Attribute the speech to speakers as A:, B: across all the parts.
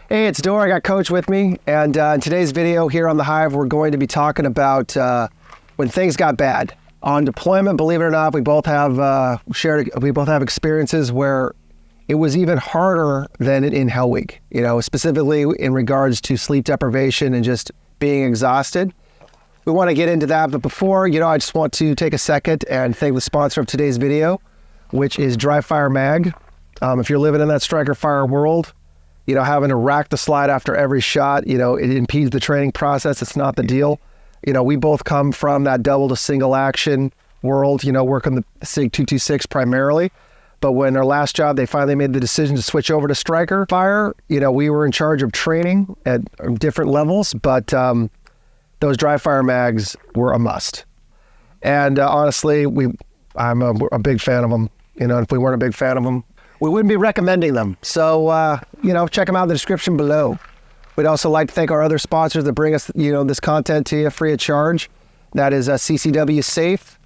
A: Hey, it's Dorr. I got Coach with me, and in today's video here on the Hyve, we're going to be talking about when things got bad on deployment. Believe it or not, we both have experiences where it was even harder than in Hell Week. You know, specifically in regards to sleep deprivation and just being exhausted. We want to get into that, but before, I just want to take a second and thank the sponsor of today's video, which is DryFireMag. If you're living in that striker fire world, having to rack the slide after every shot, it impedes the training process. It's not the deal. We both come from that double to single action world, working the SIG 226 primarily. But when our last job, they finally made the decision to switch over to striker fire. We were in charge of training at different levels, but those DryFireMags were a must. And honestly, I'm a big fan of them. If we weren't a big fan of them, we wouldn't be recommending them. So, check them out in the description below. We'd also like to thank our other sponsors that bring us, this content to you free of charge. That is CCW Safe,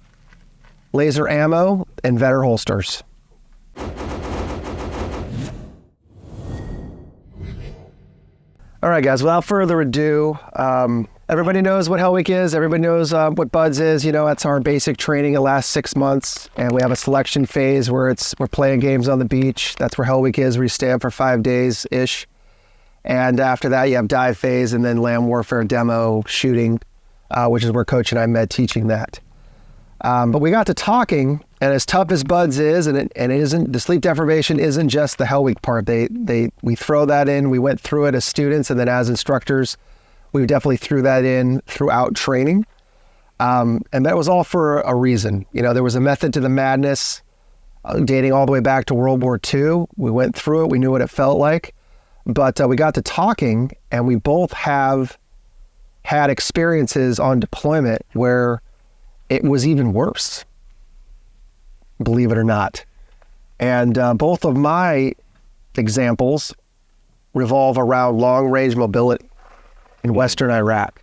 A: Laser Ammo, and Vetter Holsters. All right, guys, without further ado, everybody knows what Hell Week is. Everybody knows what Buds is. That's our basic training. It lasts 6 months, and we have a selection phase where we're playing games on the beach. That's where Hell Week is, where you stay up for 5 days-ish. And after that, you have dive phase and then land warfare demo shooting, which is where Coach and I met teaching that. But we got to talking, and as tough as Buds is, and it isn't, the sleep deprivation isn't just the Hell Week part. We throw that in. We went through it as students, and then as instructors, we definitely threw that in throughout training. And that was all for a reason. There was a method to the madness dating all the way back to World War II. We went through it. We knew what it felt like. But we got to talking, and we both have had experiences on deployment where it was even worse, believe it or not. And both of my examples revolve around long-range mobility in Western Iraq.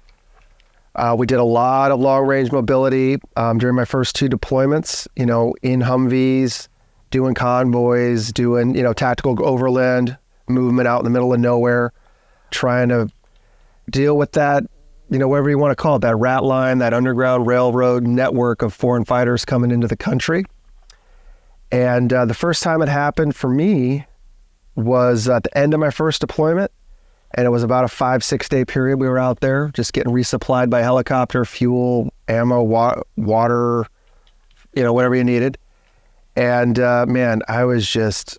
A: We did a lot of long-range mobility during my first 2 deployments, in Humvees, doing convoys, doing, tactical overland movement out in the middle of nowhere, trying to deal with that, whatever you want to call it, that rat line, that underground railroad network of foreign fighters coming into the country. And the first time it happened for me was at the end of my first deployment. And it was about a 5-6 day period we were out there, just getting resupplied by helicopter, fuel, ammo, water, whatever you needed. And man, I was just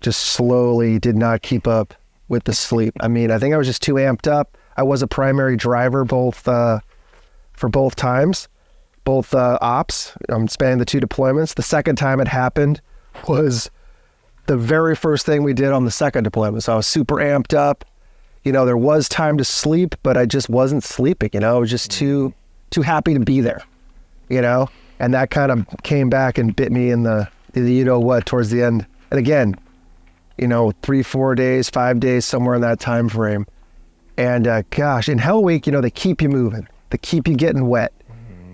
A: slowly did not keep up with the sleep. I mean, I think I was just too amped up. I was a primary driver for both times, both ops, spanning the 2 deployments. The second time it happened was the very first thing we did on the second deployment. So I was super amped up. There was time to sleep, but I just wasn't sleeping. I was just too happy to be there, and that kind of came back and bit me in the what towards the end. And again, 3, 4 days, 5 days, somewhere in that time frame. And gosh, in Hell Week, they keep you moving. They keep you getting wet.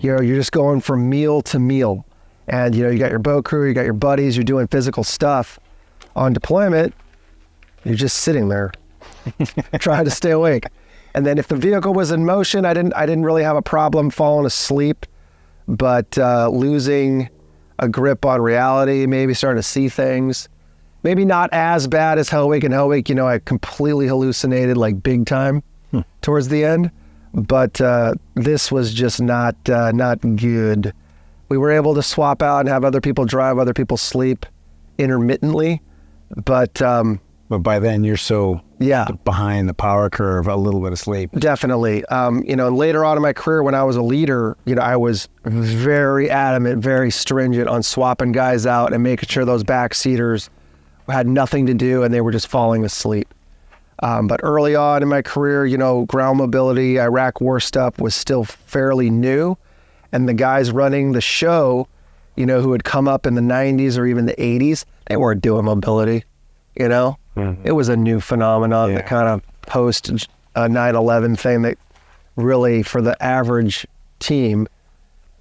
A: You're just going from meal to meal. And, you got your boat crew, you got your buddies, you're doing physical stuff. On deployment, you're just sitting there trying to stay awake. And then if the vehicle was in motion, I didn't really have a problem falling asleep, but losing a grip on reality, maybe starting to see things. Maybe not as bad as Hell Week. In Hell Week, I completely hallucinated like big time towards the end. But this was just not good. We were able to swap out and have other people drive, other people sleep intermittently. But
B: by then you're so behind the power curve, a little bit of sleep.
A: Definitely. Later on in my career when I was a leader, I was very adamant, very stringent on swapping guys out and making sure those backseaters had nothing to do and they were just falling asleep. But early on in my career, ground mobility, Iraq war stuff was still fairly new. And the guys running the show, who had come up in the 90s or even the 80s, they weren't doing mobility, Mm-hmm. It was a new phenomenon, the kind of post 9/11 thing that really, for the average team.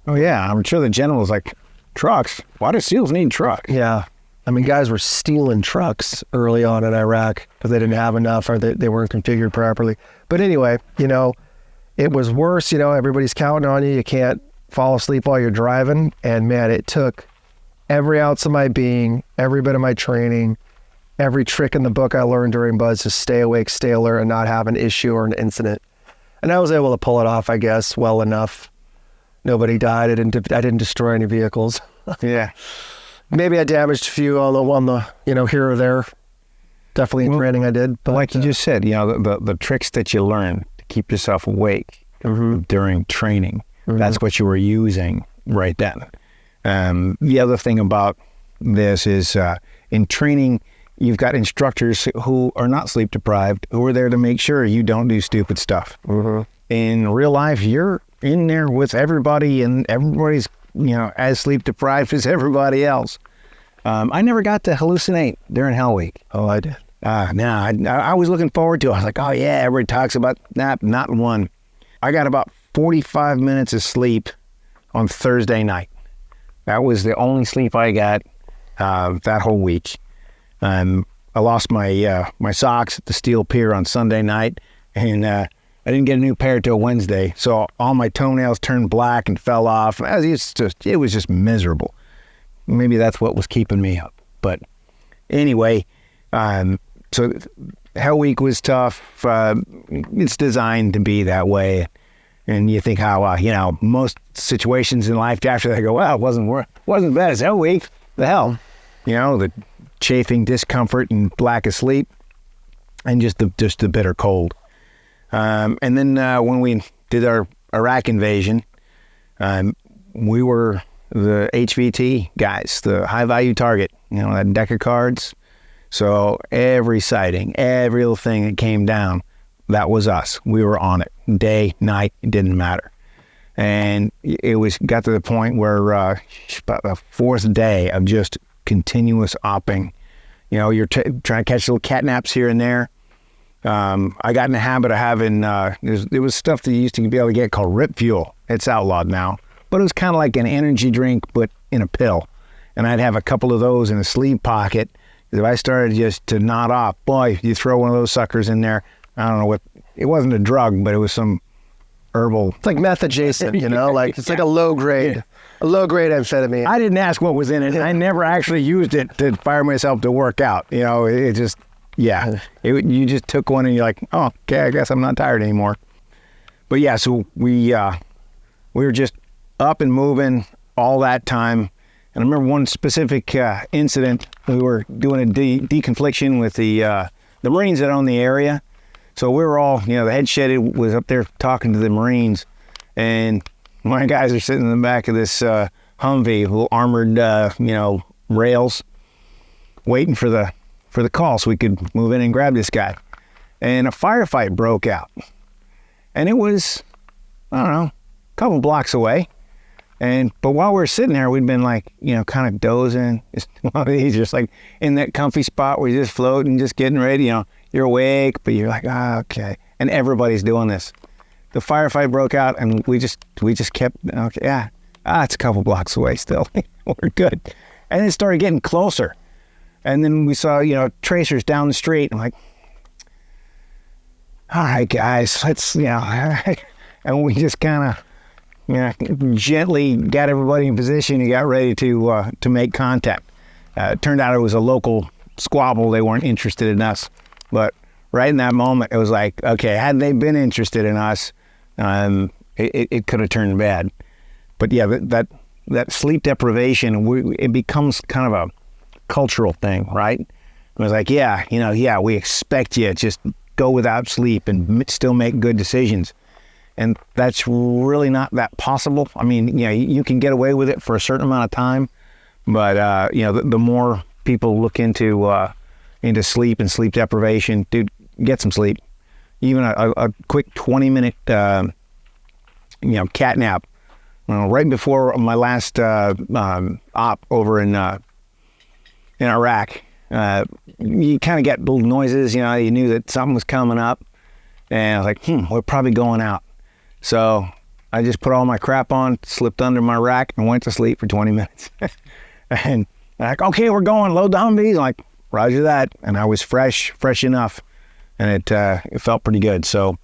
B: Oh yeah, I'm sure the general was like, trucks? Why do SEALs need trucks?
A: Yeah. I mean, guys were stealing trucks early on in Iraq because they didn't have enough or they weren't configured properly. But anyway, you know, it was worse. You know, everybody's counting on you. You can't fall asleep while you're driving. And man, it took every ounce of my being, every bit of my training, every trick in the book I learned during Buzz to stay awake, stay alert, and not have an issue or an incident. And I was able to pull it off, I guess, well enough. Nobody died. I didn't destroy any vehicles.
B: Yeah.
A: Maybe I damaged a few on the you know, here or there. Definitely in training I did. But
B: like you just said, you know, the tricks that you learn to keep yourself awake during training, that's what you were using right then. The other thing about this is in training, you've got instructors who are not sleep deprived, who are there to make sure you don't do stupid stuff. In real life, you're in there with everybody, and everybody's, you know, as sleep deprived as everybody else. I never got to hallucinate during Hell Week.
A: Oh, I did.
B: I was looking forward to it. I was like, oh yeah, everybody talks about that. Not one. I got about 45 minutes of sleep on Thursday night. That was the only sleep I got that whole week. I lost my my socks at the Steel Pier on Sunday night, and I didn't get a new pair till Wednesday. So all my toenails turned black and fell off. It was just miserable. Maybe that's what was keeping me up. But anyway, so Hell Week was tough. It's designed to be that way. And you think how, you know, most situations in life after that go, well, it wasn't as bad as Hell Week. The hell, you know, the chafing, discomfort, and lack of sleep, and just the bitter cold. And then when we did our Iraq invasion, we were the HVT guys, the high value target, you know, that deck of cards. So every sighting, every little thing that came down, that was us. We were on it. Day, night, it didn't matter. And it got to the point where about the fourth day of just continuous opping. You know, you're trying to catch little cat naps here and there. I got in the habit of having, there was stuff that you used to be able to get called Rip Fuel. It's outlawed now. But it was kind of like an energy drink, but in a pill. And I'd have a couple of those in a sleeve pocket. If I started just to nod off, boy, you throw one of those suckers in there. I don't know what, it wasn't a drug, but it was some herbal.
A: It's like meth adjacent, you know, like it's like a low grade amphetamine.
B: I didn't ask what was in it. I never actually used it to fire myself to work out. You know, it just, you just took one and you're like, oh, okay, I guess I'm not tired anymore. But yeah, so we were just up and moving all that time. And I remember one specific incident. We were doing a deconfliction with the Marines that own the area. So we were all, you know, the head shed was up there talking to the Marines, and my guys are sitting in the back of this Humvee, little armored, you know, rails, waiting for the call so we could move in and grab this guy. And a firefight broke out, and it was, I don't know, a couple blocks away. But while we were sitting there, we'd been like, you know, kind of dozing. Just like in that comfy spot where you're just floating, just getting ready, you know, you're awake, but you're like, okay. And everybody's doing this. The firefight broke out, and we just kept, okay, it's a couple blocks away still. We're good. And it started getting closer. And then we saw, you know, tracers down the street. I'm like, all right, guys, let's, you know, and we just kind of, you know, gently got everybody in position and got ready to make contact. It turned out it was a local squabble. They weren't interested in us. But right in that moment, it was like, okay, had they been interested in us, it could have turned bad. But yeah, that sleep deprivation, it becomes kind of a cultural thing, right? It was like, we expect you to just go without sleep and still make good decisions. And that's really not that possible. I mean, you know, you can get away with it for a certain amount of time, but you know, the more people look into sleep and sleep deprivation, dude, get some sleep. Even a quick 20-minute, you know, cat nap. Right before my last op over in Iraq, you kind of get little noises. You know, you knew that something was coming up, and I was like, we're probably going out. So I just put all my crap on, slipped under my rack, and went to sleep for 20 minutes. And Like, okay, we're going, load the Humvees. I'm like, roger that. And I was fresh enough. And it felt pretty good. So,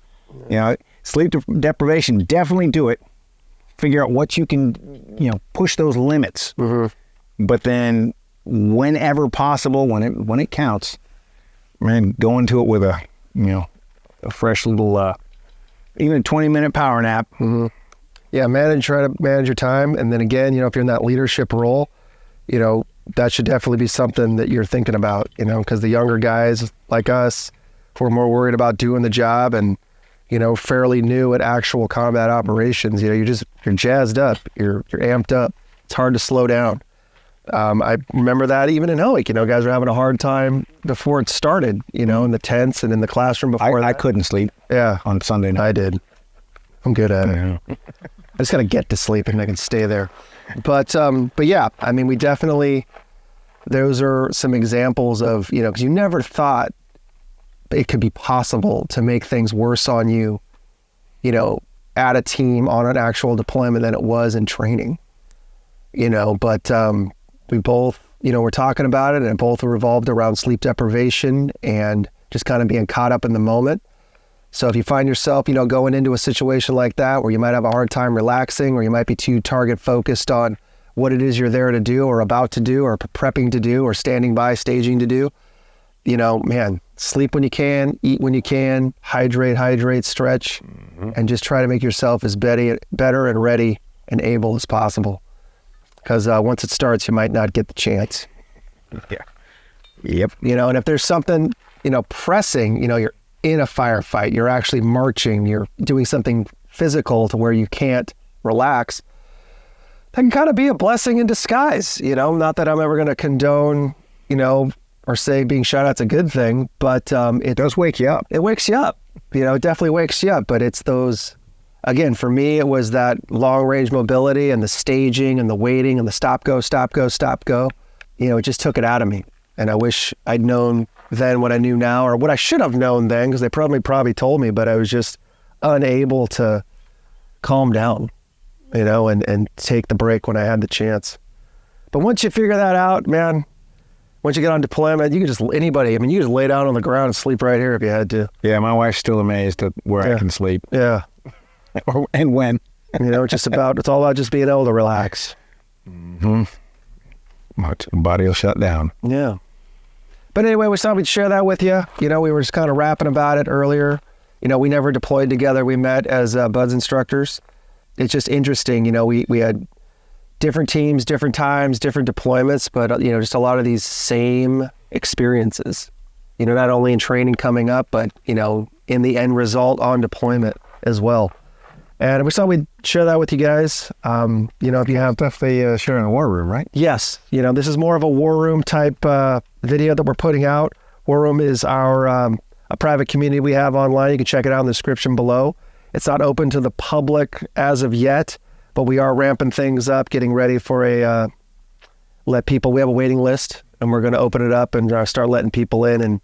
B: you know, sleep deprivation, definitely do it. Figure out what you can, you know, push those limits. Mm-hmm. But then whenever possible, when it counts, man, go into it with a, you know, a fresh little, even a 20-minute power nap.
A: Mm-hmm. Yeah, try to manage your time. And then again, you know, if you're in that leadership role, you know, that should definitely be something that you're thinking about, you know, because the younger guys like us, who are more worried about doing the job and, you know, fairly new at actual combat operations, you know, you're jazzed up, you're amped up. It's hard to slow down. I remember that even in Hoek, you know, guys were having a hard time before it started, you know, in the tents and in the classroom before
B: I couldn't sleep.
A: Yeah.
B: On Sunday night.
A: I did. I'm good at it. I just got to get to sleep and I can stay there. But yeah, I mean, we definitely, those are some examples of, you know, because you never thought it could be possible to make things worse on you, you know, at a team on an actual deployment than it was in training, you know, but we both, you know, we're talking about it and it both revolved around sleep deprivation and just kind of being caught up in the moment. So if you find yourself, you know, going into a situation like that where you might have a hard time relaxing or you might be too target focused on what it is you're there to do or about to do or prepping to do or standing by, staging to do, you know, man, sleep when you can, eat when you can, hydrate, stretch, and just try to make yourself as better and ready and able as possible. Because once it starts, you might not get the chance.
B: Yeah. Yep.
A: You know, and if there's something, you know, pressing, you know, you're in a firefight, you're actually marching, you're doing something physical to where you can't relax, that can kind of be a blessing in disguise, you know, not that I'm ever going to condone, you know, or say being shot at's a good thing, but it
B: does wake you up.
A: It wakes you up, you know, it definitely wakes you up, but it's those, again, for me, it was that long range mobility and the staging and the waiting and the stop, go, you know, it just took it out of me. And I wish I'd known then what I knew now, or what I should have known then, because they probably told me, but I was just unable to calm down, you know, and take the break when I had the chance. But once you figure that out, man, once you get on deployment, you can just, anybody, I mean, you just lay down on the ground and sleep right here if you had to.
B: Yeah, my wife's still amazed at where I can sleep.
A: Yeah.
B: And when.
A: You know, it's all about just being able to relax.
B: Mm-hmm. My body will shut down.
A: Yeah. But anyway, we thought we'd share that with you. You know, we were just kind of rapping about it earlier. You know, we never deployed together. We met as BUD/S instructors. It's just interesting. You know, we had different teams, different times, different deployments, but, you know, just a lot of these same experiences. You know, not only in training coming up, but, you know, in the end result on deployment as well. And we thought we'd share that with you guys. You know, if you have
B: stuff they share in the war room, right?
A: Yes. You know, this is more of a war room type video that we're putting out. War room is our a private community we have online. You can check it out in the description below. It's not open to the public as of yet, but we are ramping things up, getting ready for we have a waiting list, and we're going to open it up and start letting people in. And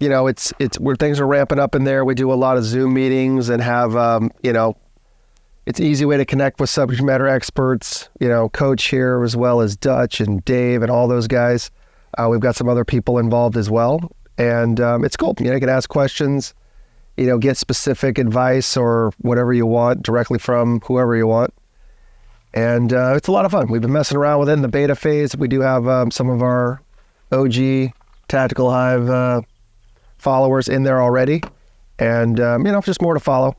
A: you know, it's where things are ramping up in there. We do a lot of Zoom meetings and have you know, it's an easy way to connect with subject matter experts, you know, Coach here, as well as Dutch and Dave and all those guys. We've got some other people involved as well. And it's cool. You know, you can ask questions, you know, get specific advice or whatever you want directly from whoever you want. And it's a lot of fun. We've been messing around with it in the beta phase. We do have some of our OG Tactical Hyve followers in there already. And, you know, just more to follow.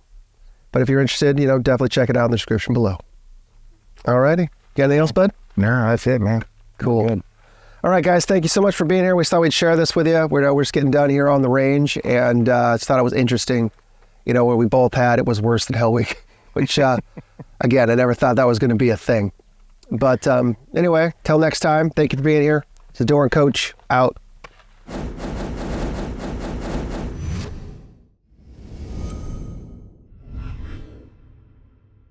A: But if you're interested, you know, definitely check it out in the description below. All righty. Got anything else, bud?
B: No, that's it, man.
A: Cool. Good. All right, guys, thank you so much for being here. We thought we'd share this with you. We're just getting done here on the range, and just thought it was interesting, you know, where we both had it was worse than Hell Week, which, again, I never thought that was going to be a thing. But anyway, till next time, thank you for being here. This is Dorr and Coach, out.